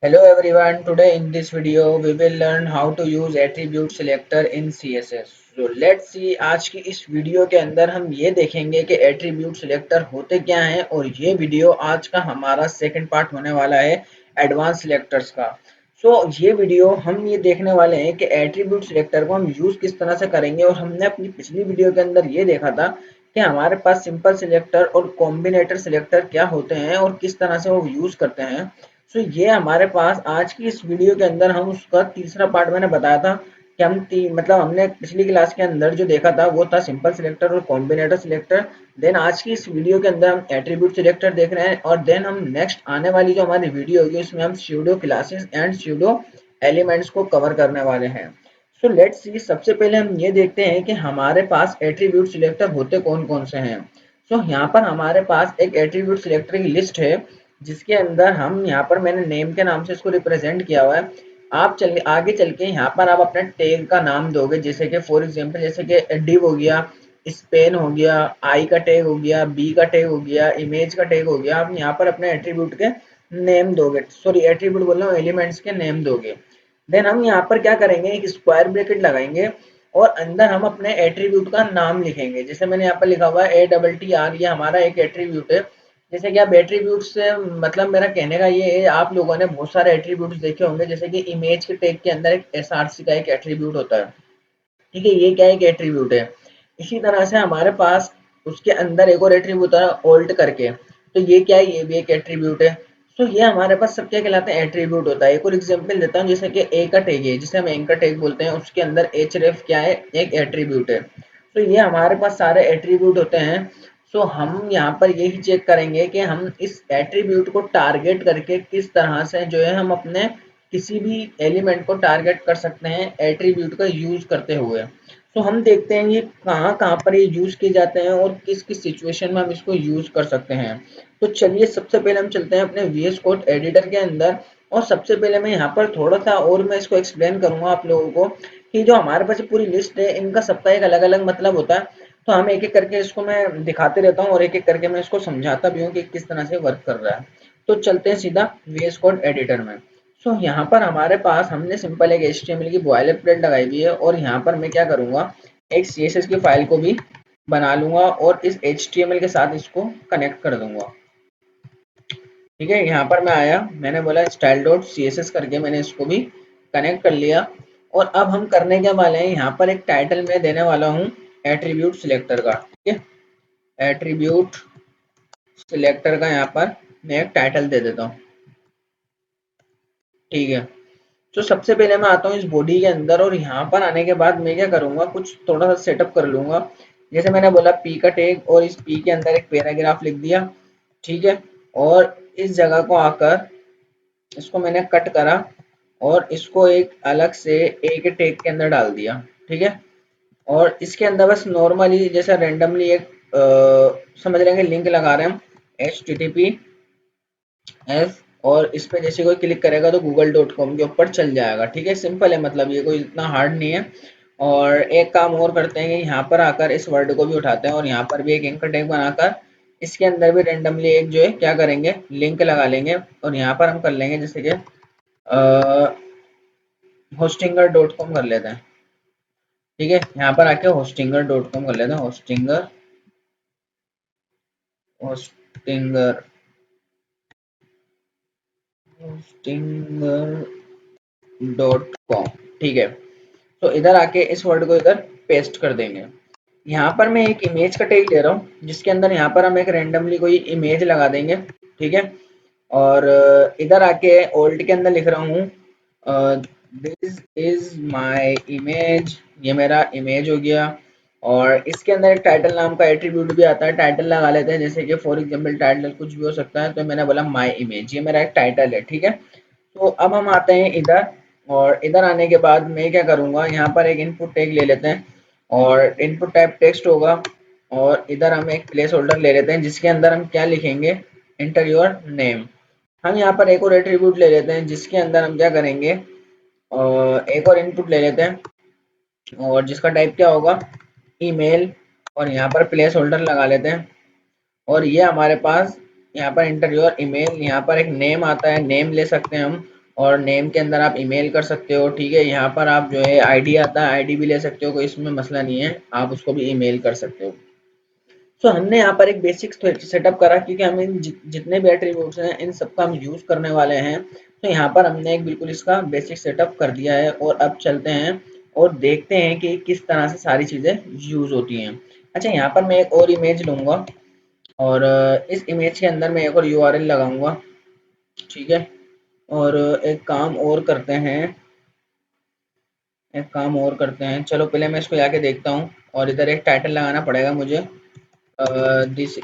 Hello everyone, today in this video we will learn how to use attribute selector in CSS. So let's see, आज की इस video के अंदर हम ये देखेंगे कि attribute selector होते क्या हैं और ये वीडियो आज का हमारा सेकंड पार्ट होने वाला है एडवांस सेलेक्टर्स का। ये वीडियो हम ये देखने वाले हैं कि attribute selector को हम यूज़ किस तरह से करेंगे और हमने अपनी पिछली वीडियो के अंदर ये देखा था कि हमारे पास सिंपल सिलेक्टर और कॉम्बिनेटर सिलेक्टर क्या होते हैं और किस तरह से वो यूज़ करते हैं। ये हमारे पास आज की इस वीडियो के अंदर हम उसका तीसरा पार्ट मैंने बताया था कि मतलब हमने पिछली क्लास के अंदर जो देखा था वो था सिंपल सिलेक्टर और कॉम्बिनेटर सिलेक्टर। देन आज की इस वीडियो के अंदर हम एट्रीब्यूट सिलेक्टर देख रहे हैं और देन हम नेक्स्ट आने वाली जो हमारी वीडियो होगी उसमें हम pseudo classes and pseudo elements को कवर करने वाले हैं। लेट्स सी, सबसे पहले हम ये देखते हैं कि हमारे पास एट्रीब्यूट सिलेक्टर होते कौन कौन से हैं। यहाँ पर हमारे पास एक एट्रीब्यूट सिलेक्टर की लिस्ट है जिसके अंदर हम यहाँ पर मैंने नेम के नाम से इसको रिप्रेजेंट किया हुआ है। आप आगे चल के यहाँ पर आप अपने टैग का नाम दोगे, जैसे कि फॉर एग्जांपल जैसे कि डिव हो गया, स्पेन हो गया, आई का टैग हो गया, बी का टैग हो गया, इमेज का टैग हो गया। आप यहाँ पर अपने एट्रीब्यूट के नेम दोगे, सॉरी एट्रीब्यूट बोल रहा हूँ, एलिमेंट्स के नेम दोगे। देन हम यहाँ पर क्या करेंगे, एक स्क्वायर ब्रैकेट लगाएंगे और अंदर हम अपने एट्रीब्यूट का नाम लिखेंगे। जैसे मैंने यहाँ पर लिखा हुआ है ATTR, ये हमारा एक एट्रीब्यूट है। जैसे कि आप एट्रीब्यूट से मतलब मेरा कहने का ये है, आप लोगों ने बहुत सारे एट्रीब्यूट्स देखे होंगे, जैसे कि इमेज के टैग के अंदर एक SRC का एक एट्रीब्यूट होता है। ठीक है, ये क्या एक एट्रीब्यूट है। इसी तरह से हमारे पास उसके अंदर एक और एट्रीब्यूट है ऑल्ट करके, तो ये क्या है, ये भी एक एट्रीब्यूट है। ये हमारे पास सब क्या कहलाते हैं, एट्रीब्यूट होता है। एक और एग्जांपल देता हूँ, जैसे कि ए का टैग है जिसे हम एंकर टैग बोलते हैं, उसके अंदर href क्या है, एक एट्रीब्यूट है। ये हमारे पास सारे एट्रीब्यूट होते हैं। हम यहाँ पर यही चेक करेंगे कि हम इस एट्रीब्यूट को टारगेट करके किस तरह से जो है हम अपने किसी भी एलिमेंट को टारगेट कर सकते हैं एट्रीब्यूट का यूज करते हुए। हम देखते हैं ये कहाँ कहाँ पर ये यूज किए जाते हैं और किस किस सिचुएशन में हम इसको यूज कर सकते हैं। चलिए सबसे पहले हम चलते हैं अपने VS कोड एडिटर के अंदर और सबसे पहले मैं यहाँ पर थोड़ा सा और मैं इसको एक्सप्लेन करूंगा आप लोगों को कि जो हमारे पास पूरी लिस्ट है इनका सबका एक अलग अलग मतलब होता है। हम एक एक करके इसको मैं दिखाते रहता हूँ और एक एक करके मैं इसको समझाता भी हूँ कि किस तरह से वर्क कर रहा है। चलते हैं सीधा VS कोड एडिटर में। यहाँ पर हमारे पास हमने सिंपल एक HTML की बॉयलर प्लेट लगाई हुई है और यहाँ पर मैं क्या करूँगा, एक CSS की फाइल को भी बना लूंगा और इस HTML के साथ इसको कनेक्ट कर दूंगा। ठीक है, यहाँ पर मैं आया, मैंने बोला style.css करके मैंने इसको भी कनेक्ट कर लिया। और अब हम करने के वाले हैं, यहाँ पर एक टाइटल मैं देने वाला हूँ एट्रीब्यूट सिलेक्टर का। ठीक है, एट्रीब्यूट सिलेक्टर का यहाँ पर मैं एक टाइटल दे देता हूँ। ठीक है, सबसे पहले मैं आता हूँ इस बॉडी के अंदर और यहाँ पर आने के बाद मैं क्या करूँगा, कुछ थोड़ा सा सेटअप कर लूँगा। जैसे मैंने बोला पी का टैग और इस पी के अंदर एक पैराग्राफ लिख दिया। ठीक है, और इस जगह को आकर इसको मैंने कट करा और इसको एक अलग से ए के टैग के अंदर डाल दिया। ठीक है, और इसके अंदर बस नॉर्मली जैसा रेंडमली एक समझ रहे हैं लिंक लगा रहे हैं हम HTTPS और इस पे जैसे कोई क्लिक करेगा तो google.com के ऊपर चल जाएगा। ठीक है, सिंपल है, मतलब ये कोई इतना हार्ड नहीं है। और एक काम और करते हैं कि यहाँ पर आकर इस वर्ड को भी उठाते हैं और यहाँ पर भी एक एंकर टैग बनाकर इसके अंदर भी रेंडमली एक जो है क्या करेंगे, लिंक लगा लेंगे और यहाँ पर हम कर लेंगे जैसे कि hostinger.com कर लेते हैं। ठीक है, यहाँ पर आके hostinger.com कर लेते हैं, होस्टिंगर hostinger.com। ठीक है, इधर आके इस वर्ड को इधर पेस्ट कर देंगे। यहाँ पर मैं एक इमेज का टैग ले रहा हूँ जिसके अंदर यहाँ पर हम एक रेंडमली कोई इमेज लगा देंगे। ठीक है, और इधर आके ओल्ड के अंदर लिख रहा हूँ दिस इज माय इमेज, ये मेरा इमेज हो गया। और इसके अंदर एक टाइटल नाम का एट्रीब्यूट भी आता है, टाइटल लगा लेते हैं, जैसे कि फॉर एग्जांपल टाइटल कुछ भी हो सकता है, तो मैंने बोला माय इमेज, ये मेरा एक टाइटल है। ठीक है, अब हम आते हैं इधर और इधर आने के बाद मैं क्या करूँगा, यहाँ पर एक इनपुट टैग ले लेते हैं और इनपुट टाइप टेक्स्ट होगा और इधर हम एक प्लेस होल्डर ले लेते हैं जिसके अंदर हम क्या लिखेंगे, एंटर योर नेम। हम यहाँ पर एक और एट्रीब्यूट ले लेते हैं जिसके अंदर हम क्या करेंगे, एक और इनपुट ले लेते हैं और जिसका टाइप क्या होगा, ईमेल, और यहाँ पर प्लेस होल्डर लगा लेते हैं। और ये हमारे पास यहाँ पर एंटर योर ईमेल, यहाँ पर एक नेम आता है, नेम ले सकते हैं हम और नेम के अंदर आप ईमेल कर सकते हो, ठीक है। यहाँ पर आप जो है आईडी आता है, आईडी भी ले सकते हो, कोई इसमें मसला नहीं है, आप उसको भी ईमेल कर सकते हो। सो हमने यहाँ पर एक बेसिक सेटअप करा, क्योंकि हम इन जितने भी एट्रीब्यूट्स हैं इन सबका हम यूज़ करने वाले हैं। तो यहाँ पर हमने एक बिल्कुल इसका बेसिक सेटअप कर दिया है, और अब चलते हैं और देखते हैं कि किस तरह से सारी चीज़ें यूज़ होती हैं। अच्छा, यहाँ पर मैं एक और इमेज लूँगा, और इस इमेज के अंदर मैं एक और यूआरएल लगाऊंगा, ठीक है। और एक काम और करते हैं, चलो पहले मैं इसको जाके देखता हूँ, और इधर एक टाइटल लगाना पड़ेगा मुझे। दिस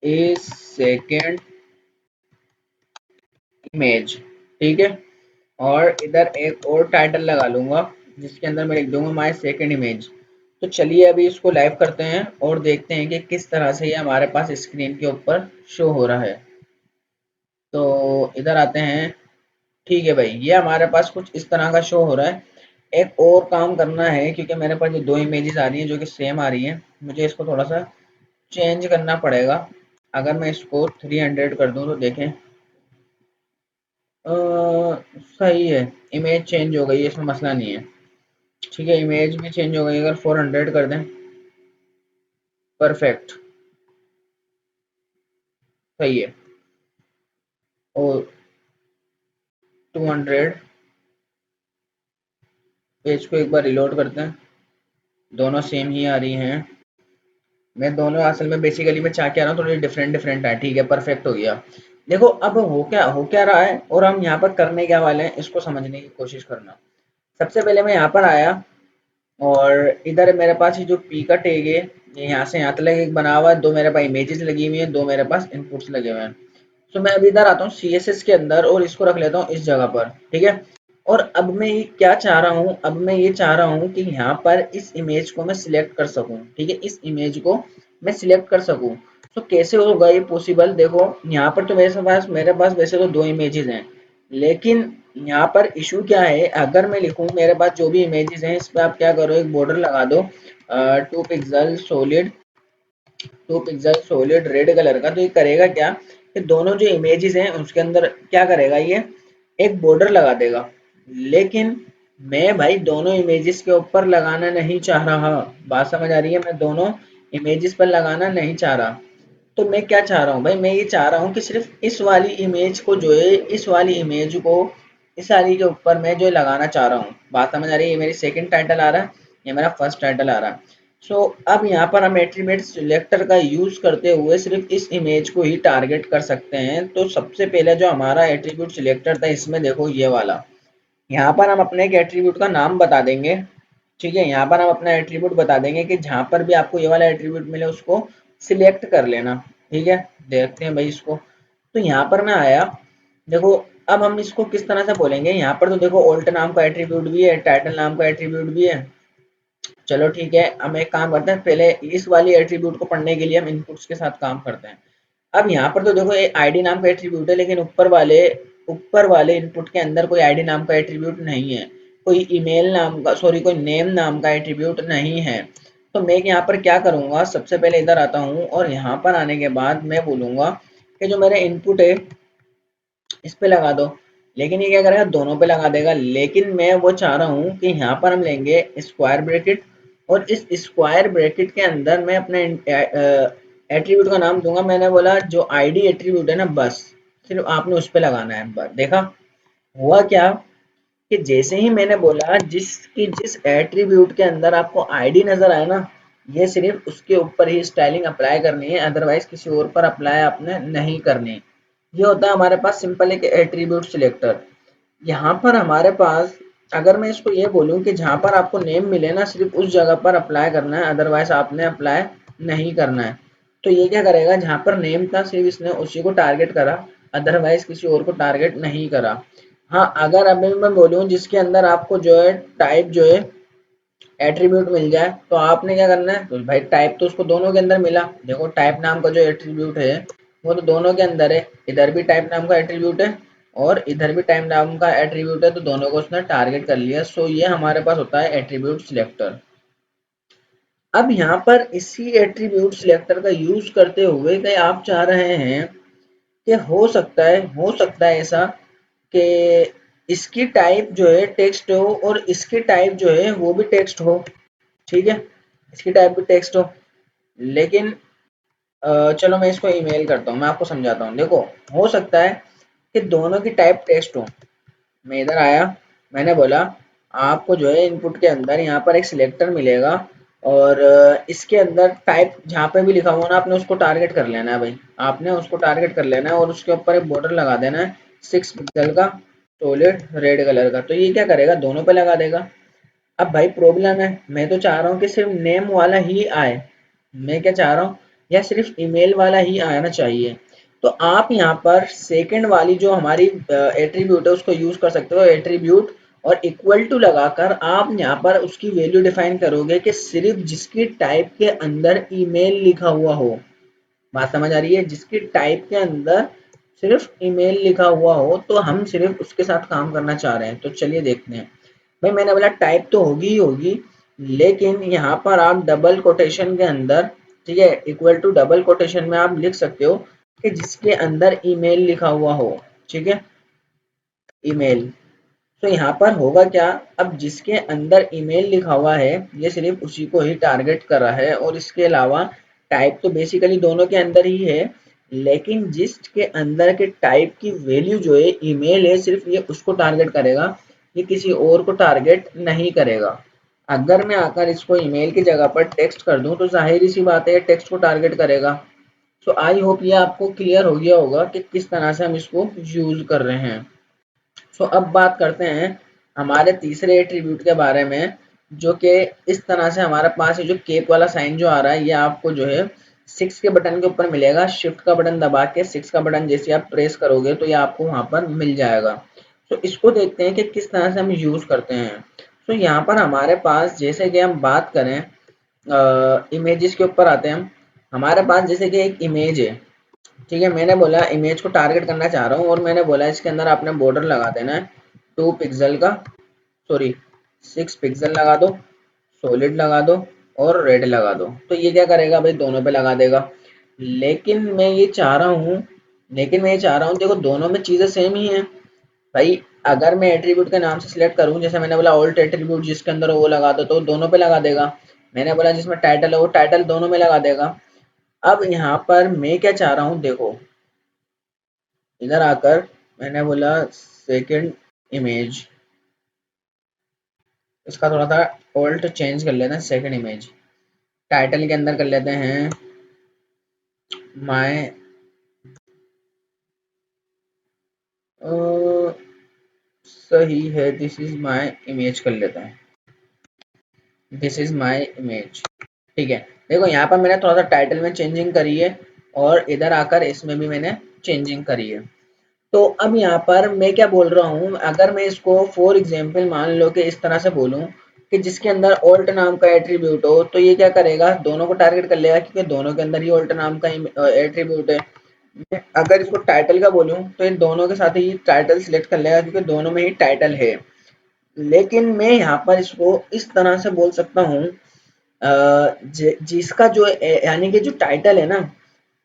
इज सेकेंड इमेज, ठीक है। और इधर एक और टाइटल लगा लूंगा, जिसके अंदर मैं लिख दूंगा माय सेकेंड इमेज। तो चलिए अभी इसको लाइव करते हैं और देखते हैं कि किस तरह से ये हमारे पास स्क्रीन के ऊपर शो हो रहा है। तो इधर आते हैं, ठीक है भाई, ये हमारे पास कुछ इस तरह का शो हो रहा है। एक और काम करना है, क्योंकि मेरे पास जो दो इमेजेस आ रही हैं जो कि सेम आ रही हैं, मुझे इसको थोड़ा सा चेंज करना पड़ेगा। अगर मैं इसको 300 कर दूं तो देखें, सही है, इमेज चेंज हो गई है, इसमें मसला नहीं है, ठीक है। इमेज भी चेंज हो गई, अगर 400 कर दें, परफेक्ट, सही है। और 200, पेज को एक बार रिलोड करते हैं, दोनों सेम ही आ रही हैं। मैं दोनों असल में बेसिकली मैं चाह के आ रहा हूँ, थोड़ी डिफरेंट डिफरेंट है, ठीक है, परफेक्ट हो गया। देखो अब हो क्या रहा है, और हम यहाँ पर करने क्या वाले हैं, इसको समझने की कोशिश करना। सबसे पहले मैं यहाँ पर आया, और इधर मेरे पास ये जो पी का टैग है, ये यहाँ से यहाँ तक एक बना हुआ है, दो मेरे पास इमेजेस लगी हुई हैं, दो मेरे पास इनपुट्स लगे हुए हैं। तो मैं अभी इधर आता हूँ CSS के अंदर, और इसको रख लेता हूँ इस जगह पर, ठीक है। और अब मैं ये क्या चाह रहा हूँ, अब मैं ये चाह रहा हूँ कि यहाँ पर इस इमेज को मैं सिलेक्ट कर सकूँ, ठीक है, इस इमेज को मैं सिलेक्ट कर सकूँ। तो कैसे होगा ये पॉसिबल, देखो यहाँ पर तो मेरे पास वैसे तो दो इमेजेस हैं, लेकिन यहाँ पर इशू क्या है, अगर मैं लिखूँ मेरे पास जो भी इमेजेस हैं, इस पर आप क्या करो, एक बॉर्डर लगा दो 2 पिक्सल सॉलिड रेड कलर का। तो ये करेगा क्या कि दोनों जो इमेजेस हैं उसके अंदर क्या करेगा, ये एक बॉर्डर लगा देगा। लेकिन मैं भाई दोनों इमेजेस के ऊपर लगाना नहीं चाह रहा, बात समझ आ रही है, मैं दोनों इमेजेस पर लगाना नहीं चाह रहा। तो मैं क्या चाह रहा हूँ भाई, मैं ये चाह रहा हूँ कि सिर्फ इस वाली इमेज को जो है, इस वाली इमेज को इस वाली के ऊपर मैं जो लगाना चाह रहा हूँ। बात समझ आ रही है, ये मेरी सेकंड टाइटल आ रहा है, ये मेरा फर्स्ट टाइटल आ रहा है। सो अब यहाँ पर हम एट्रीब्यूट सिलेक्टर का यूज करते हुए सिर्फ इस इमेज को ही टारगेट कर सकते हैं। तो सबसे पहले जो हमारा एट्रीब्यूट सिलेक्टर था, इसमें देखो ये वाला, यहाँ पर हम अपने एक एट्रीब्यूट का नाम बता देंगे, ठीक है। यहाँ पर हम अपना एट्रीब्यूट बता देंगे कि जहाँ पर भी आपको ये वाला एट्रीब्यूट मिले उसको सिलेक्ट कर लेना, ठीक है। देखते हैं भाई इसको। तो यहाँ पर मैं आया, देखो अब हम इसको किस तरह से बोलेंगे, यहाँ पर तो देखो ऑल्ट नाम का एट्रीब्यूट भी है, टाइटल नाम का एट्रीब्यूट भी है। चलो ठीक है, हम एक काम करते हैं, पहले इस वाली एट्रीब्यूट को पढ़ने के लिए हम इनपुट्स के साथ काम करते हैं। अब यहाँ पर तो देखो एक आईडी नाम का एट्रीब्यूट है, लेकिन ऊपर वाले इनपुट के अंदर कोई आईडी नाम का एट्रीब्यूट नहीं है, कोई ईमेल नाम का, सॉरी, कोई नेम नाम का एट्रीब्यूट नहीं है। तो मैं यहाँ पर क्या करूँगा, सबसे पहले इधर आता हूँ, और यहाँ पर आने के बाद मैं बोलूँगा कि जो मेरे इनपुट है इस पे लगा दो। लेकिन ये क्या करेगा, दोनों पे लगा देगा। लेकिन मैं वो चाह रहा हूँ कि यहाँ पर हम लेंगे स्क्वायर ब्रैकेट, और इस स्क्वायर ब्रैकेट के अंदर मैं अपने एट्रीब्यूट का नाम दूंगा। मैंने बोला जो आईडी एट्रीब्यूट है ना, बस सिर्फ आपने उस पे लगाना है। बस देखा हुआ क्या कि जैसे ही मैंने बोला जिस एट्रीब्यूट के अंदर आपको आईडी नजर आए ना, ये सिर्फ उसके ऊपर ही स्टाइलिंग अप्लाई करनी है, अदरवाइज किसी और पर अप्लाई आपने नहीं करनी। ये होता है हमारे पास सिंपल एक एट्रीब्यूट सिलेक्टर। यहाँ पर हमारे पास, अगर मैं इसको ये बोलूँ कि जहाँ पर आपको नेम मिले ना, सिर्फ उस जगह पर अप्लाई करना है, अदरवाइज आपने अप्लाई नहीं करना है। तो ये क्या करेगा, जहाँ पर नेम था सिर्फ इसने उसी को टारगेट करा, अदरवाइज किसी और को टारगेट नहीं करा। हाँ, अगर अभी मैं बोलूँ जिसके अंदर आपको जो है टाइप जो है एट्रीब्यूट मिल जाए, तो आपने क्या करना है, तो भाई टाइप तो उसको दोनों के अंदर मिला। देखो टाइप नाम का जो एट्रीब्यूट है वो तो दोनों के अंदर है, इधर भी टाइप नाम का एट्रीब्यूट है और इधर भी टाइप नाम का एट्रीब्यूट है, तो दोनों को उसने टारगेट कर लिया। सो ये हमारे पास होता है एट्रीब्यूट सिलेक्टर। अब यहाँ पर इसी एट्रीब्यूट सिलेक्टर का यूज करते हुए कि आप चाह रहे हैं कि हो सकता है ऐसा कि इसकी टाइप जो है टेक्स्ट हो और इसकी टाइप जो है वो भी टेक्स्ट हो। ठीक है, इसकी टाइप भी टेक्स्ट हो, लेकिन चलो मैं इसको ईमेल करता हूँ, मैं आपको समझाता हूँ। देखो, हो सकता है कि दोनों की टाइप टेक्स्ट हो। मैं इधर आया, मैंने बोला आपको जो है इनपुट के अंदर यहाँ पर एक सिलेक्टर मिलेगा और इसके अंदर टाइप जहाँ पे भी लिखा हुआ ना, आपने उसको टारगेट कर लेना है भाई, आपने उसको टारगेट कर लेना है और उसके ऊपर एक बॉर्डर लगा देना है 6 पिक्सल का, सॉलिड रेड कलर का। तो ये क्या करेगा, दोनों पे लगा देगा। अब भाई प्रॉब्लम है, मैं तो चाह रहा हूँ कि सिर्फ नेम वाला ही आए। मैं क्या चाह रहा हूँ, या सिर्फ ईमेल वाला ही आना चाहिए। तो आप यहाँ पर सेकंड वाली जो हमारी एट्रीब्यूट है उसको यूज कर सकते हो, एट्रीब्यूट और इक्वल टू लगाकर आप यहाँ पर उसकी वैल्यू डिफाइन करोगे कि सिर्फ जिसकी टाइप के अंदर ईमेल लिखा हुआ हो। बात समझ आ रही है? जिसकी टाइप के अंदर सिर्फ ईमेल लिखा हुआ हो, तो हम सिर्फ उसके साथ काम करना चाह रहे हैं। तो चलिए देखते हैं। भाई मैंने बोला टाइप तो होगी ही होगी, लेकिन यहाँ पर आप डबल कोटेशन के अंदर, ठीक है, इक्वल टू डबल कोटेशन में आप लिख सकते हो कि जिसके अंदर ईमेल लिखा हुआ हो। ठीक है, ईमेल। तो यहाँ पर होगा क्या, अब जिसके अंदर ईमेल लिखा हुआ है ये सिर्फ उसी को ही टारगेट कर रहा है, और इसके अलावा टाइप तो बेसिकली दोनों के अंदर ही है, लेकिन जिसके अंदर के टाइप की वैल्यू जो है ईमेल है, सिर्फ ये उसको टारगेट करेगा, ये किसी और को टारगेट नहीं करेगा। अगर मैं आकर इसको ईमेल की जगह पर टेक्स्ट कर दूं तो जाहिर सी बात है टेक्स्ट को टारगेट करेगा। सो आई होप ये आपको क्लियर हो गया होगा कि किस तरह से हम इसको यूज कर रहे हैं। सो अब बात करते हैं हमारे तीसरे एट्रीब्यूट के बारे में, जो कि इस तरह से हमारे पास ये जो केप वाला साइन जो आ रहा है, ये आपको जो है 6 के बटन के ऊपर मिलेगा। शिफ्ट का बटन दबा के 6 का बटन जैसे आप प्रेस करोगे तो ये आपको वहां पर मिल जाएगा। तो इसको देखते हैं कि किस तरह से हम यूज करते हैं। तो यहाँ पर हमारे पास जैसे कि हम बात करें इमेजेस के ऊपर आते हैं हम। हमारे पास जैसे कि एक इमेज है, ठीक है, मैंने बोला इमेज को टारगेट करना चाह रहा हूँ और मैंने बोला इसके अंदर आपने बॉर्डर लगा देना है 2 पिक्सल का, सॉरी 6 पिक्सल लगा दो, सॉलिड लगा दो और रेड लगा दो। तो ये क्या करेगा भाई, दोनों पे लगा देगा। लेकिन मैं ये चाह रहा हूँ लेकिन मैं ये चाह रहा हूँ, देखो दोनों में चीजें सेम ही हैं भाई। अगर मैं एट्रीब्यूट के नाम से सिलेक्ट करूँ, जैसे मैंने बोला ऑल्ट एट्रीब्यूट जिसके अंदर हो वो लगा दो, तो दोनों पे लगा देगा। मैंने बोला जिसमें टाइटल है वो टाइटल दोनों में लगा देगा। अब यहाँ पर मैं क्या चाह रहा हूँ, देखो इधर आकर मैंने बोला सेकंड इमेज, इसका थोड़ा सा ऑल्ट चेंज कर लेते हैं, सेकंड इमेज टाइटल के अंदर कर लेते हैं माय सही है, दिस इज माय इमेज कर लेते हैं, दिस इज माय इमेज। ठीक है, देखो यहाँ पर मैंने थोड़ा सा टाइटल में चेंजिंग करी है और इधर आकर इसमें भी मैंने चेंजिंग करी है। तो अब यहाँ पर मैं क्या बोल रहा हूँ, अगर मैं इसको फॉर एग्जाम्पल मान लो कि इस तरह से बोलूँ कि जिसके अंदर ऑल्ट नाम का एट्रीब्यूट हो, तो ये क्या करेगा, दोनों को टारगेट कर लेगा क्योंकि दोनों के अंदर ही ऑल्ट नाम का एट्रीब्यूट है। मैं अगर इसको टाइटल का बोलूँ तो इन दोनों के साथ ही टाइटल सिलेक्ट कर लेगा क्योंकि दोनों में ही टाइटल है। लेकिन मैं यहाँ पर इसको इस तरह से बोल सकता हूँ जिसका जो यानी कि जो टाइटल है ना,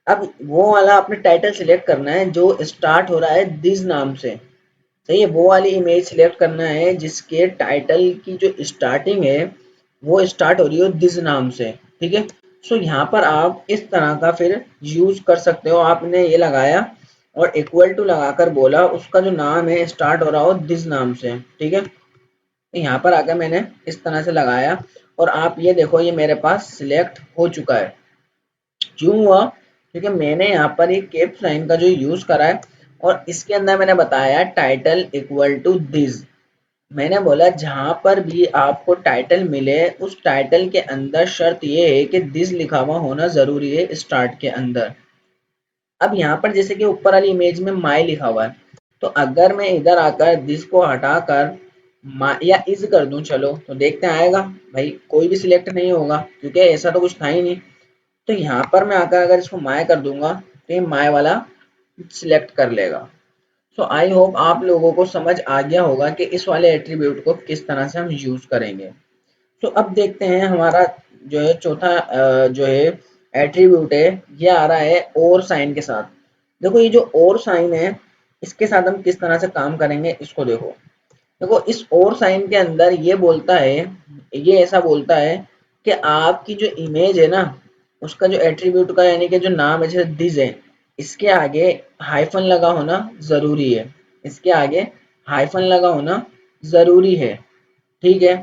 अब वो वाला आपने टाइटल सिलेक्ट करना है जो स्टार्ट हो रहा है दिस नाम से। सही है, वो वाली इमेज सिलेक्ट करना है जिसके टाइटल की जो स्टार्टिंग है वो स्टार्ट हो रही हो दिस नाम से। ठीक है, सो यहाँ पर आप इस तरह का फिर यूज कर सकते हो। आपने ये लगाया और इक्वल टू लगाकर बोला उसका जो नाम है स्टार्ट हो रहा हो दिस नाम से। ठीक है, तो यहाँ पर आकर मैंने इस तरह से लगाया और आप ये देखो ये मेरे पास सिलेक्ट हो चुका है। क्यों हुआ, क्योंकि मैंने यहाँ पर एक कैप साइन का जो यूज करा है और इसके अंदर मैंने बताया टाइटल इक्वल टू दिस। मैंने बोला जहां पर भी आपको टाइटल मिले उस टाइटल के अंदर शर्त ये है कि दिस लिखा हुआ होना जरूरी है स्टार्ट के अंदर। अब यहाँ पर जैसे कि ऊपर वाली इमेज में माई लिखा हुआ है, तो अगर मैं इधर आकर दिस को हटाकर या इज कर दूं, चलो तो देखते हैं आएगा। भाई कोई भी सिलेक्ट नहीं होगा क्योंकि ऐसा तो कुछ था ही नहीं। तो यहाँ पर मैं आकर अगर इसको माय कर दूंगा तो ये माय वाला सिलेक्ट कर लेगा। सो आई होप आप लोगों को समझ आ गया होगा कि इस वाले एट्रीब्यूट को किस तरह से हम यूज करेंगे। तो अब देखते हैं हमारा जो है चौथा जो है एट्रीब्यूट है, ये आ रहा है और साइन के साथ। देखो ये जो और साइन है, इसके साथ हम किस तरह से काम करेंगे इसको देखो। देखो इस और साइन के अंदर ये बोलता है, ये ऐसा बोलता है कि आपकी जो इमेज है ना, उसका जो एट्रीब्यूट का यानी कि जो नाम है, जैसे दिस है, इसके आगे हाइफन लगा होना जरूरी है। इसके आगे हाइफन लगा होना जरूरी है। ठीक है,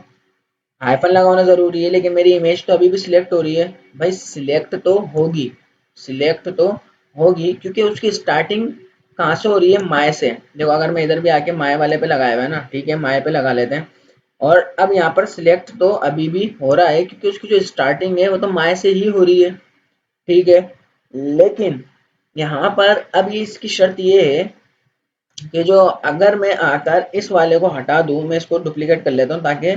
हाइफन लगा होना जरूरी है, लेकिन मेरी इमेज तो अभी भी सिलेक्ट हो रही है। भाई सिलेक्ट तो होगी, सिलेक्ट तो होगी, क्योंकि उसकी स्टार्टिंग कहाँ से हो रही है, माय से। देखो अगर मैं इधर भी आके माय वाले पे लगाया हुआ है ना, ठीक है, माय पे लगा लेते हैं। और अब यहाँ पर सिलेक्ट तो अभी भी हो रहा है, क्योंकि उसकी जो स्टार्टिंग है वो तो माय से ही हो रही है। ठीक है, लेकिन यहाँ पर अब ये इसकी शर्त ये है कि जो अगर मैं आकर इस वाले को हटा दूं, मैं इसको डुप्लीकेट कर लेता हूँ ताकि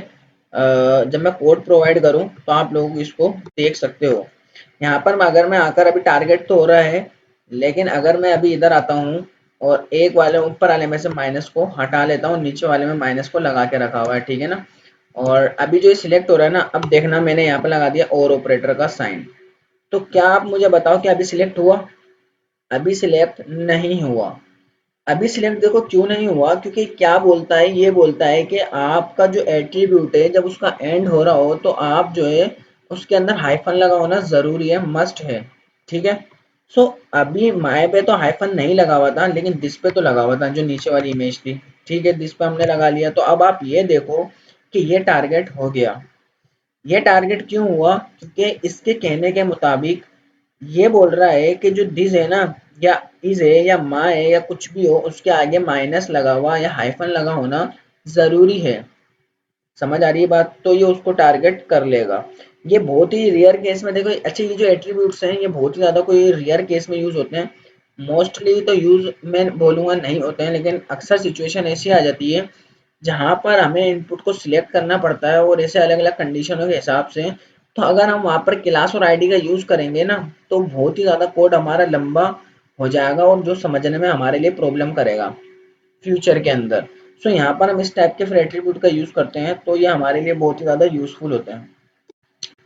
जब मैं कोड प्रोवाइड करूं तो आप लोग इसको देख सकते हो। यहाँ पर अगर मैं आकर, अभी टारगेट तो हो रहा है, लेकिन अगर मैं अभी इधर आता हूँ और एक वाले ऊपर वाले में से माइनस को हटा लेता हूँ, नीचे वाले में माइनस को लगा के रखा हुआ है, ठीक है ना। और अभी जो ये सिलेक्ट हो रहा है ना, अब देखना मैंने यहाँ पे लगा दिया और ऑपरेटर का साइन। तो क्या आप मुझे बताओ कि अभी सिलेक्ट हुआ? अभी सिलेक्ट नहीं हुआ। अभी सिलेक्ट देखो क्यों नहीं हुआ, क्योंकि क्या बोलता है, ये बोलता है कि आपका जो एट्रीब्यूट है जब उसका एंड हो रहा हो तो आप जो है उसके अंदर हाइफन लगा होना जरूरी है, मस्ट है। ठीक है, सो अभी माय पे तो हाइफन नहीं लगा हुआ था, लेकिन दिस पे तो लगा हुआ था, जो नीचे वाली इमेज थी। ठीक है, दिस पे हमने लगा लिया, तो अब आप ये देखो कि ये टारगेट हो गया। ये टारगेट क्यों हुआ? क्योंकि इसके कहने के मुताबिक ये बोल रहा है कि जो दिस है ना, या इज है या माँ है या कुछ भी हो, उसके आगे माइनस लगा हुआ या हाइफन लगा होना जरूरी है। समझ आ रही है बात? तो ये उसको टारगेट कर लेगा। ये बहुत ही रेयर केस में देखो, अच्छा ये जो एट्रीब्यूट्स हैं ये बहुत ही ज्यादा कोई रेयर केस में यूज होते हैं। मोस्टली तो यूज मैं बोलूंगा नहीं होते हैं, लेकिन अक्सर सिचुएशन ऐसी आ जाती है जहाँ पर हमें इनपुट को सिलेक्ट करना पड़ता है, और ऐसे अलग अलग कंडीशनों के हिसाब से। तो अगर हम वहाँ पर क्लास और आईडी का यूज करेंगे ना, तो बहुत ही ज्यादा कोड हमारा लंबा हो जाएगा, और जो समझने में हमारे लिए प्रॉब्लम करेगा फ्यूचर के अंदर। सो यहाँ पर हम इस टाइप के फिर एट्रीब्यूट का यूज करते हैं, तो ये हमारे लिए बहुत ही ज्यादा यूजफुल होते हैं।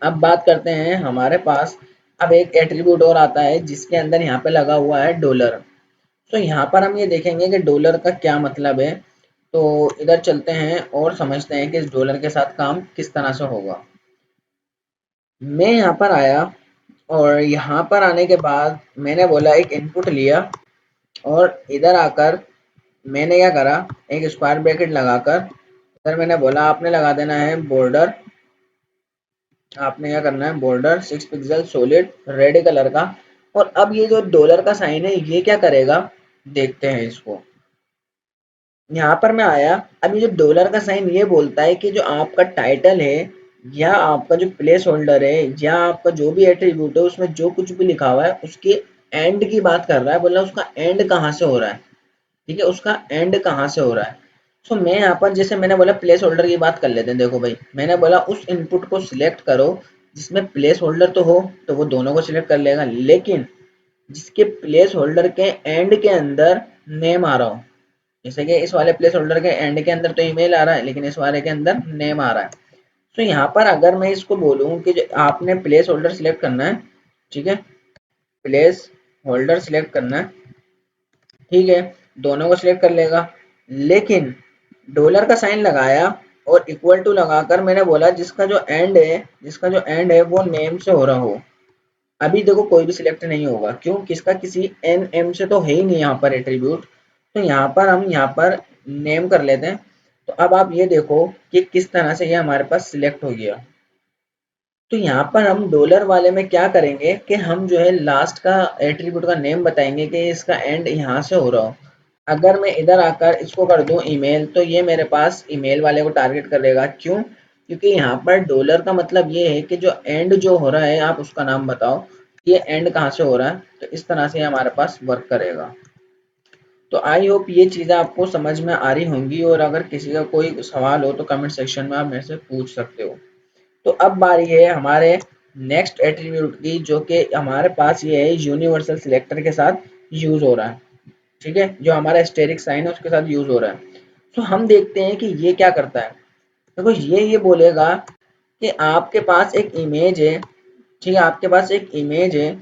अब बात करते हैं हमारे पास, अब एक एट्रीब्यूट और आता है जिसके अंदर यहाँ पे लगा हुआ है डॉलर। तो यहाँ पर हम ये देखेंगे कि डॉलर का क्या मतलब है। तो इधर चलते हैं और समझते हैं कि इस डॉलर के साथ काम किस तरह से होगा। मैं यहाँ पर आया, और यहाँ पर आने के बाद मैंने बोला एक इनपुट लिया, और इधर आकर मैंने क्या करा, एक स्क्वायर ब्रैकेट लगाकर इधर मैंने बोला आपने लगा देना है बॉर्डर। आपने क्या करना है, border 6 pixel solid red colour का। और अब ये जो डॉलर का साइन है ये क्या करेगा, देखते हैं इसको। यहाँ पर मैं आया, अब ये जो डॉलर का साइन ये बोलता है कि जो आपका टाइटल है, या आपका जो प्लेस होल्डर है, या आपका जो भी एट्रीब्यूट है उसमें जो कुछ भी लिखा हुआ है उसके एंड की बात कर रहा है, बोला उसका एंड कहाँ से हो रहा है। ठीक है, उसका एंड कहाँ से हो रहा है। सो मैं यहाँ पर जैसे मैंने बोला प्लेस होल्डर की बात कर लेते हैं। देखो भाई, मैंने बोला उस इनपुट को सिलेक्ट करो जिसमें प्लेस होल्डर तो हो, तो वो दोनों को सिलेक्ट कर लेगा, लेकिन जिसके प्लेस होल्डर के एंड के अंदर नेम आ रहा हो। जैसे कि इस वाले प्लेस होल्डर के एंड के अंदर तो ईमेल आ रहा है, लेकिन इस वाले के अंदर नेम आ रहा है। तो यहाँ पर अगर मैं इसको बोलूँ कि जो आपने प्लेस होल्डर सिलेक्ट करना है, ठीक है, प्लेस होल्डर सिलेक्ट करना है, ठीक है, दोनों को सिलेक्ट कर लेगा। लेकिन डॉलर का साइन लगाया और इक्वल टू लगाकर मैंने बोला जिसका जो एंड है, जिसका जो एंड है वो नेम से हो रहा हो। अभी देखो कोई भी सिलेक्ट नहीं होगा, क्यों? किसका? किसी एन एम से तो है ही नहीं यहाँ पर एट्रीब्यूट। तो यहाँ पर हम यहाँ पर नेम कर लेते हैं। तो अब आप ये देखो कि किस तरह से ये हमारे पास सिलेक्ट हो गया। तो यहाँ पर हम डॉलर वाले में क्या करेंगे कि हम जो है लास्ट का एट्रीब्यूट का नेम बताएंगे कि इसका एंड यहाँ से हो रहा हो। अगर मैं इधर आकर इसको कर दूं ईमेल, तो ये मेरे पास ईमेल वाले को टारगेट करेगा। क्यों? क्योंकि यहाँ पर डॉलर का मतलब ये है कि जो एंड जो हो रहा है आप उसका नाम बताओ, ये एंड कहाँ से हो रहा है। तो इस तरह से हमारे पास वर्क करेगा। तो आई होप ये चीज़ें आपको समझ में आ रही होंगी, और अगर किसी का कोई सवाल हो तो कमेंट सेक्शन में आप मेरे से पूछ सकते हो। तो अब बारी है हमारे नेक्स्ट एट्रीब्यूट की, जो कि हमारे पास ये है यूनिवर्सल सिलेक्टर के साथ यूज हो रहा है। ठीक है, जो हमारा एस्टेरिक साइन है उसके साथ यूज हो रहा है। तो हम देखते हैं कि ये क्या करता है। देखो ये बोलेगा कि आपके पास एक इमेज है, ठीक है, आपके पास एक इमेज है,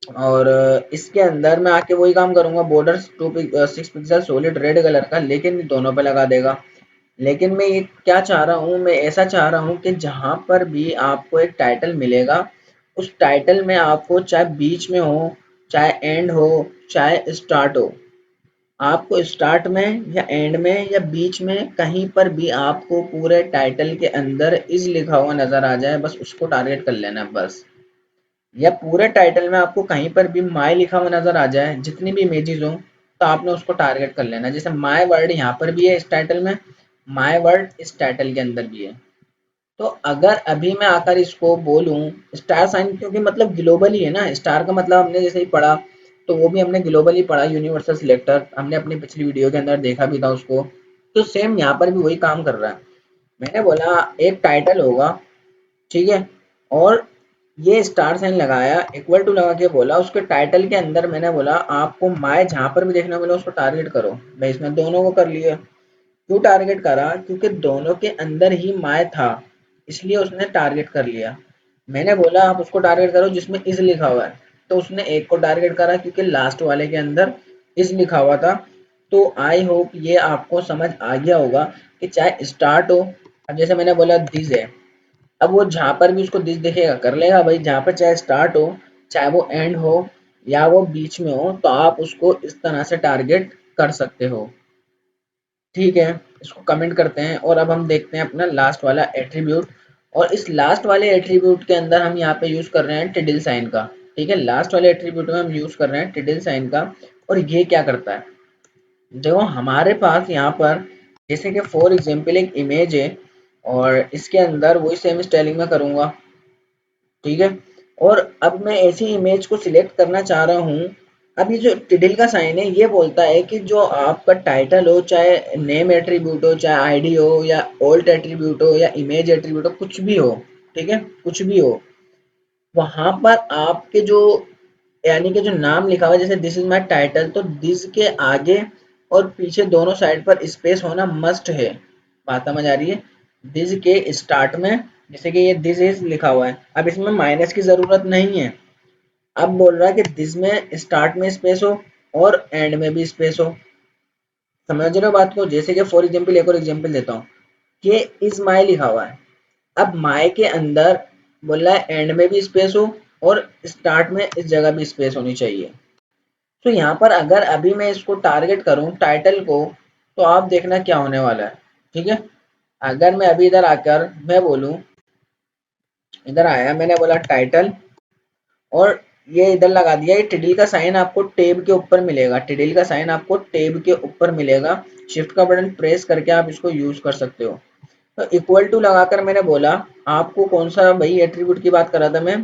और इसके अंदर मैं आके वही काम करूंगा, border 6 pixel solid red colour का, लेकिन दोनों पे लगा देगा। लेकिन मैं ये क्या चाह रहा हूँ, मैं ऐसा चाह रहा हूँ कि जहां पर भी आपको एक टाइटल मिलेगा, उस टाइटल में आपको चाहे बीच में हो, चाहे एंड हो, चाहे स्टार्ट हो, आपको स्टार्ट में या एंड में या बीच में कहीं पर भी आपको पूरे टाइटल के अंदर इज लिखा हुआ नजर आ जाए, बस उसको टारगेट कर लेना है बस। या पूरे टाइटल में आपको कहीं पर भी माय लिखा हुआ नजर आ जाए, जितनी भी इमेजेस हो, तो आपने उसको टारगेट कर लेना। जैसे माय वर्ड यहाँ पर भी है इस टाइटल में, माय वर्ड इस टाइटल के अंदर भी है। तो अगर अभी मैं आकर इसको बोलूं स्टार साइन, क्योंकि मतलब ग्लोबल ही है ना, स्टार का मतलब हमने जैसे ही पढ़ा, तो वो भी हमने ग्लोबल ही पढ़ा, यूनिवर्सल सिलेक्टर हमने अपनी पिछली वीडियो के अंदर देखा भी था उसको। तो सेम यहाँ पर भी वही काम कर रहा है। मैंने बोला एक टाइटल होगा, ठीक है, और ये स्टार साइन लगाया, इक्वल टू लगा के बोला उसके टाइटल के अंदर, मैंने बोला आपको माय जहां पर भी देखने मिला उसको टारगेट करो। मैं इसमें दोनों को कर लिया। क्यों टारगेट करा? क्योंकि दोनों के अंदर ही माय था, इसलिए उसने टारगेट कर लिया। मैंने बोला आप उसको टारगेट करो जिसमें इज लिखा हुआ है, तो उसने एक को टारगेट करा क्योंकि लास्ट वाले के अंदर इज लिखा हुआ था। तो आई होप ये आपको समझ आ गया होगा कि चाहे स्टार्ट हो, अब जैसे मैंने बोला दिस है, अब वो जहाँ पर भी उसको दिस दिखेगा कर लेगा भाई, जहाँ पर चाहे स्टार्ट हो, चाहे वो एंड हो, या वो बीच में हो, तो आप उसको इस तरह से टारगेट कर सकते हो। ठीक है, इसको कमेंट करते हैं और अब हम देखते हैं अपना लास्ट वाला एट्रीब्यूट। और इस लास्ट वाले एट्रीब्यूट के अंदर हम यहाँ पे यूज कर रहे हैं टिडल साइन का। ठीक है, लास्ट वाले एट्रीब्यूट में हम यूज कर रहे हैं टिडल साइन का। और ये क्या करता है, देखो हमारे पास यहाँ पर जैसे कि फॉर एग्जाम्पल एक इमेज है, और इसके अंदर वही सेम स्टाइलिंग में करूंगा। ठीक है, और अब मैं ऐसी इमेज को सिलेक्ट करना चाह रहा हूँ। अब ये जो टिडल का साइन है ये बोलता है कि जो आपका टाइटल हो, चाहे नेम एट्रीब्यूट हो, चाहे आईडी हो, या ओल्ट एट्रीब्यूट हो, या इमेज एट्रीब्यूट हो, कुछ भी हो, ठीक है, कुछ भी हो, वहां पर आपके जो यानी कि जो नाम लिखा हुआ है, जैसे दिस इज माय टाइटल, तो दिस के आगे और पीछे दोनों साइड पर स्पेस होना मस्ट है। बात समझ आ रही है? दिस के स्टार्ट में, जैसे कि ये दिस इज लिखा हुआ है, अब इसमें माइनस की जरूरत नहीं है। अब बोल रहा है कि दिस में स्टार्ट में स्पेस हो और एंड में भी स्पेस हो। समझ रहे हो बात को? जैसे कि फॉर एग्जाम्पल एक और एग्जाम्पल देता हूँ कि इज माई लिखा हुआ है, अब माई के अंदर बोल रहा है एंड में भी स्पेस हो और स्टार्ट में इस जगह भी स्पेस होनी चाहिए। तो यहाँ पर अगर अभी मैं इसको टारगेट करूँ टाइटल को, तो आप देखना क्या होने वाला है। ठीक है, अगर मैं अभी इधर आकर मैं बोलूँ, इधर आया मैंने बोला टाइटल, और ये इधर लगा दिया, ये टिडल का साइन आपको टेब के ऊपर मिलेगा, टिडल का साइन आपको टेब के ऊपर मिलेगा। शिफ्ट का बटन प्रेस करके आप इसको यूज कर सकते हो। तो इक्वल टू लगाकर मैंने बोला आपको कौन सा भाई एट्रीब्यूट की बात कर रहा था मैं,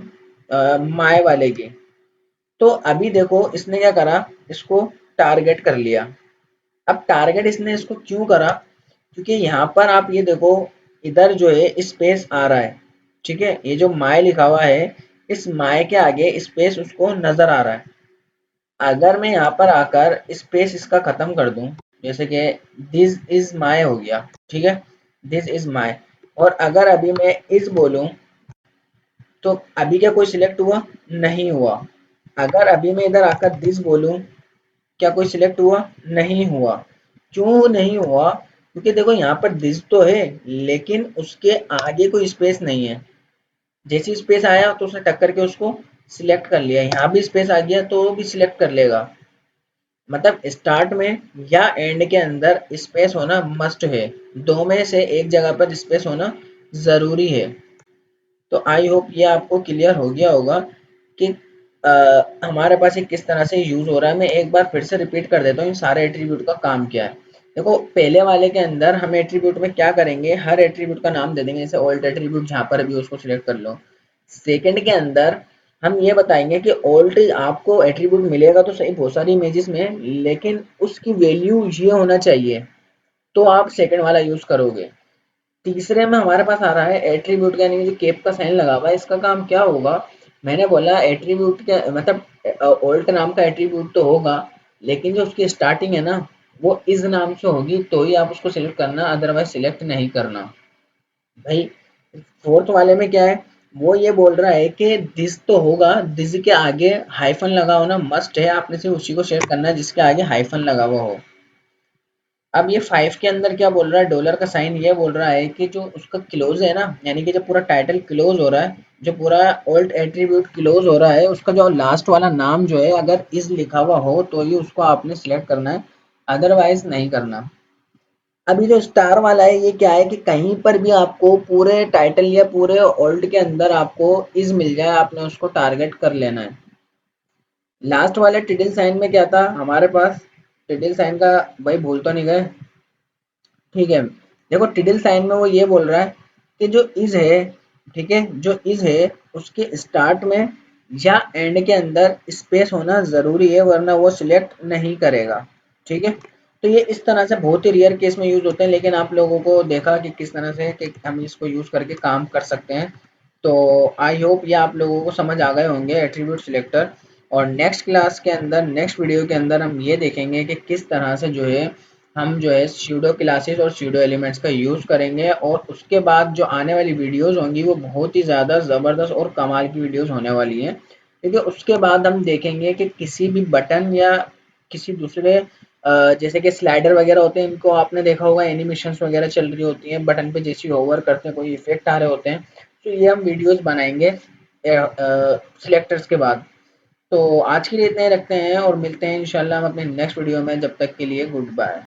माय वाले की। तो अभी देखो इसने क्या करा, इसको टारगेट कर लिया। अब टारगेट इसने इसको क्यों करा, क्योंकि यहाँ पर आप ये देखो इधर जो है स्पेस आ रहा है। ठीक है, ये जो माय लिखा हुआ है, इस माय के आगे स्पेस उसको नजर आ रहा है। अगर मैं यहाँ पर आकर स्पेस इसका खत्म कर दूं, जैसे कि दिस इज माय हो गया, ठीक है, दिस इज माय, और अगर अभी मैं इस बोलूं, तो अभी क्या कोई सिलेक्ट हुआ? नहीं हुआ। अगर अभी मैं इधर आकर दिस बोलूं, क्या कोई सिलेक्ट हुआ? नहीं हुआ। क्यों नहीं हुआ? क्योंकि देखो यहाँ पर दिस तो है, लेकिन उसके आगे कोई स्पेस नहीं है। जैसी स्पेस आया तो उसने टक्कर के उसको सिलेक्ट कर लिया, यहाँ भी स्पेस आ गया तो वो भी सिलेक्ट कर लेगा। मतलब स्टार्ट में या एंड के अंदर स्पेस होना मस्ट है, दो में से एक जगह पर स्पेस होना जरूरी है। तो आई होप ये आपको क्लियर हो गया होगा कि हमारे पास ये किस तरह से यूज हो रहा है। मैं एक बार फिर से रिपीट कर देता हूँ इन सारे एट्रीब्यूट का काम क्या है। देखो पहले वाले के अंदर हम एट्रीब्यूट में क्या करेंगे, हर एट्रीब्यूट का नाम दे देंगे, जैसे ओल्ड एट्रीब्यूट जहाँ पर भी उसको सिलेक्ट कर लो। सेकंड के अंदर हम ये बताएंगे कि ओल्ड आपको एट्रीब्यूट मिलेगा तो सही बहुत सारी इमेजेस में, लेकिन उसकी वैल्यू ये होना चाहिए, तो आप सेकंड वाला यूज करोगे। तीसरे में हमारे पास आ रहा है एट्रीब्यूट का, यानी कि जो केप का साइन लगा हुआ है, इसका काम क्या होगा। मैंने बोला एट्रीब्यूट के मतलब ओल्ट नाम का एट्रीब्यूट तो होगा, लेकिन जो उसकी स्टार्टिंग है ना, वो इस नाम से होगी, तो ही आप उसको सिलेक्ट करना, अदरवाइज सिलेक्ट नहीं करना भाई। फोर्थ वाले में क्या है, वो ये बोल रहा है कि दिस तो होगा, दिस के आगे हाइफन लगा होना मस्ट है, आपने सिर्फ उसी को सेलेक्ट करना है जिसके आगे हाइफन लगा हुआ हो। अब ये 5 के अंदर क्या बोल रहा है, डॉलर का साइन ये बोल रहा है कि जो उसका क्लोज है ना, यानी कि जब पूरा टाइटल क्लोज हो रहा है, जो पूरा ओल्ड एट्रीब्यूट क्लोज हो रहा है, उसका जो लास्ट वाला नाम जो है अगर इज लिखा हुआ हो तो ही उसको आपने सिलेक्ट करना है, अदरवाइज नहीं करना। अभी जो स्टार वाला है ये क्या है कि कहीं पर भी आपको पूरे टाइटल या पूरे ओल्ड के अंदर आपको इज मिल जाए, आपने उसको टारगेट कर लेना है। लास्ट वाले टिडल साइन में क्या था हमारे पास, टिडल साइन का भाई भूल तो नहीं गए, ठीक है। देखो टिडल साइन में वो ये बोल रहा है कि जो इज है, ठीक है, जो इज है उसके स्टार्ट में या एंड के अंदर स्पेस होना जरूरी है, वरना वो सिलेक्ट नहीं करेगा, ठीक है। तो ये इस तरह से बहुत ही रेयर केस में यूज होते हैं, लेकिन आप लोगों को देखा कि किस तरह से कि हम इसको यूज करके काम कर सकते हैं। तो आई होप ये आप लोगों को समझ आ गए होंगे एट्रीब्यूट सिलेक्टर। और नेक्स्ट क्लास के अंदर, नेक्स्ट वीडियो के अंदर हम ये देखेंगे कि किस तरह से जो है हम जो है स्यूडो क्लासेस और स्यूडो एलिमेंट्स का यूज़ करेंगे, और उसके बाद जो आने वाली वीडियोस होंगी वो बहुत ही ज़्यादा ज़बरदस्त और कमाल की वीडियोस होने वाली हैं, क्योंकि उसके बाद हम देखेंगे कि किसी भी बटन या किसी दूसरे जैसे कि स्लाइडर वगैरह होते हैं, इनको आपने देखा होगा एनिमेशंस वगैरह चल रही होती हैं, बटन पे जैसे होवर करते हैं कोई इफेक्ट आ रहे होते हैं, तो ये हम वीडियोस बनाएंगे सिलेक्टर्स के बाद। तो आज के लिए इतना ही रखते हैं और मिलते हैं इंशाल्लाह हम अपने नेक्स्ट वीडियो में, जब तक के लिए गुड बाय।